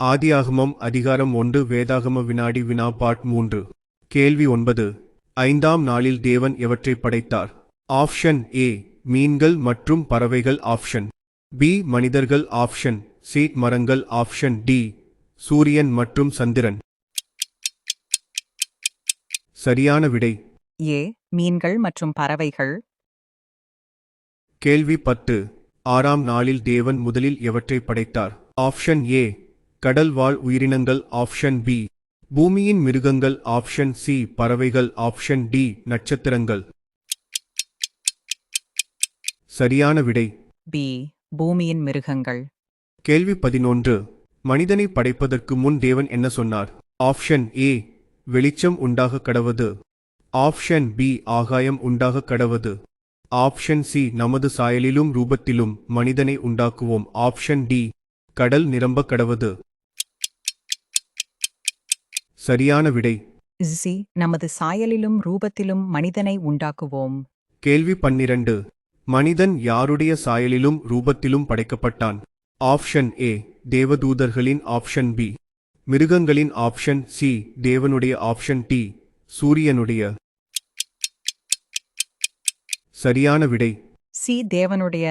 ஆதியாகமம் அதிகாரம் 1 வேதாகம வினாடி வினா பாட் 3 கேள்வி 9 ஐந்தாம் நாளில் தேவன் எவற்றை படைத்தார்? ஆப்ஷன் ஏ மீன்கள் மற்றும் பறவைகள், ஆப்ஷன் பி மனிதர்கள், ஆப்ஷன் சி மரங்கள், ஆப்ஷன் டி சூரியன் மற்றும் சந்திரன். சரியான விடை ஏ மீன்கள் மற்றும் பறவைகள். கேள்வி 10 ஆறாம் நாளில் தேவன் முதலில் எவற்றை படைத்தார்? ஆப்ஷன் ஏ கடல் வாழ் உயிரினங்கள், ஆப்ஷன் பி பூமியின் மிருகங்கள், ஆப்ஷன் சி பறவைகள், ஆப்ஷன் டி நட்சத்திரங்கள். சரியான விடை பி பூமியின் மிருகங்கள். கேள்வி 11 மனிதனை படைப்பதற்கு முன் தேவன் என்ன சொன்னார்? ஆப்ஷன் ஏ வெளிச்சம் உண்டாக கடவது, ஆப்ஷன் பி ஆகாயம் உண்டாக கடவது, ஆப்ஷன் சி நமது சாயலிலும் ரூபத்திலும் மனிதனை உண்டாக்குவோம், ஆப்ஷன் டி கடல் நிரம்ப கடவது. சரியான விடை சி நமது சாயலிலும் ரூபத்திலும் மனிதனை உண்டாக்குவோம். கேள்வி 12 மனிதன் யாருடைய சாயலிலும் ரூபத்திலும் படைக்கப்பட்டான்? ஆப்ஷன் ஏ தேவதூதர்களின், ஆப்ஷன் பி மிருகங்களின், ஆப்ஷன் சி தேவனுடைய, ஆப்ஷன் டி சூரியனுடைய. சரியான விடை சி தேவனுடைய.